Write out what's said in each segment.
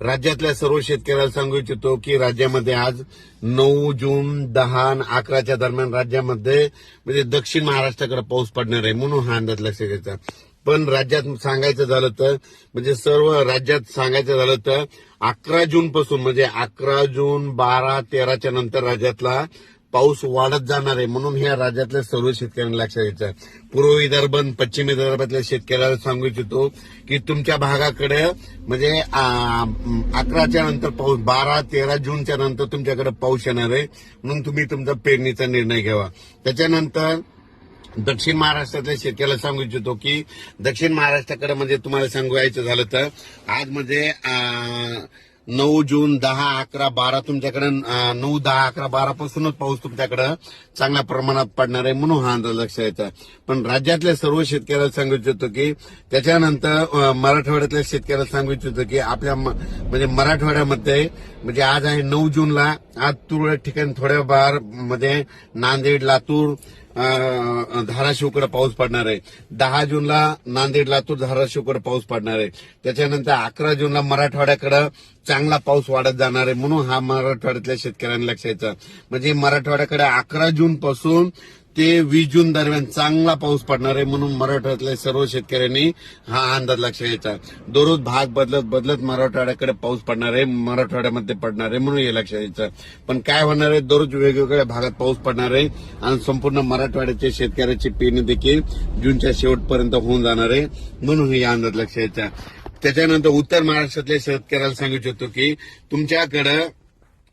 राज्यातल्या सर्व शेतकऱ्याला सांगू इच्छितो की राज्यामध्ये आज 9 जून 10 आणि 11च्या दरम्यान राज्यामध्ये म्हणजे दक्षिण महाराष्ट्राकडे पाऊस पडणार आहे म्हणून हा अंदाज लक्षात घ्यायचा. पण राज्यात सांगायचं झालं तर म्हणजे सर्व राज्यात सांगायचं झालं तर 11 जून पासून म्हणजे 11 जून 12 13च्या नंतर राज्यातला पाऊस वाढत जाणार आहे म्हणून ह्या राज्यातल्या सर्व शेतकऱ्यांना लक्षात घ्यायचं. पूर्व विदर्भ आणि पश्चिम विदर्भातल्या शेतकऱ्याला सांगू इच्छितो की तुमच्या भागाकडे म्हणजे 11च्या नंतर पाऊस 12-13 जूनच्या नंतर तुमच्याकडे पाऊस येणार आहे म्हणून तुम्ही तुमचा पेरणीचा निर्णय घ्यावा. त्याच्यानंतर दक्षिण महाराष्ट्रातल्या शेतकऱ्याला सांगू इच्छितो की दक्षिण महाराष्ट्राकडे म्हणजे तुम्हाला सांगायचं झालं तर आज म्हणजे 9 जून 10, 11, 12 तुमच्याकडे 9, 10, 11, 12 पासूनच पाऊस तुमच्याकडे चांगल्या प्रमाणात पडणार आहे म्हणून हा अंदाज लक्षात यायचा. पण राज्यातल्या सर्व शेतकऱ्याला सांगू इच्छितो की त्याच्यानंतर मराठवाड्यातल्या शेतकऱ्याला सांगू इच्छितो की आपल्या म्हणजे मराठवाड्यामध्ये म्हणजे आज आहे 9 जूनला आज तुरळक ठिकाणी थोड्या बार मध्ये नांदेड, लातूर, धाराशिवकडे पाऊस पडणार आहे. 10 जूनला नांदेड, लातूर, धाराशिवकडे पाऊस पडणार आहे. त्याच्यानंतर 11 जूनला मराठवाड्याकडे चांगला पाऊस वाढत जाणार आहे म्हणून हा मराठवाड्यातल्या शेतकऱ्यांना लक्षात यायचा. म्हणजे मराठवाड्याकडे 11 जून पासून ते 20 जून दरम्यान चांगला पाऊस पडणार आहे म्हणून मराठवाड्यातल्या सर्व शेतकऱ्यांनी हा अंदाज लक्षात घ्यायचा. दररोज भाग बदलत मराठवाड्याकडे पाऊस पडणार आहे, मराठवाड्यामध्ये पडणार आहे म्हणून हे लक्षात घ्यायचं. पण काय होणार आहे, दररोज वेगवेगळ्या भागात पाऊस पडणार आहे आणि संपूर्ण मराठवाड्याच्या शेतकऱ्याची पेरणी देखील जूनच्या शेवटपर्यंत होऊन जाणार आहे म्हणून हे अंदाज लक्षात घ्यायचा. त्याच्यानंतर उत्तर महाराष्ट्रातल्या शेतकऱ्याला सांगू इच्छितो की तुमच्याकडे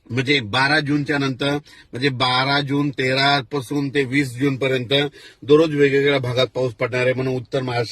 म्हणजे 12 जूनच्या नंतर म्हणजे 12 जून 13 पासून ते 20 जून पर्यंत दररोज वेगवेगळ्या भागात पाऊस पडणार आहे म्हणून उत्तर महाराष्ट्र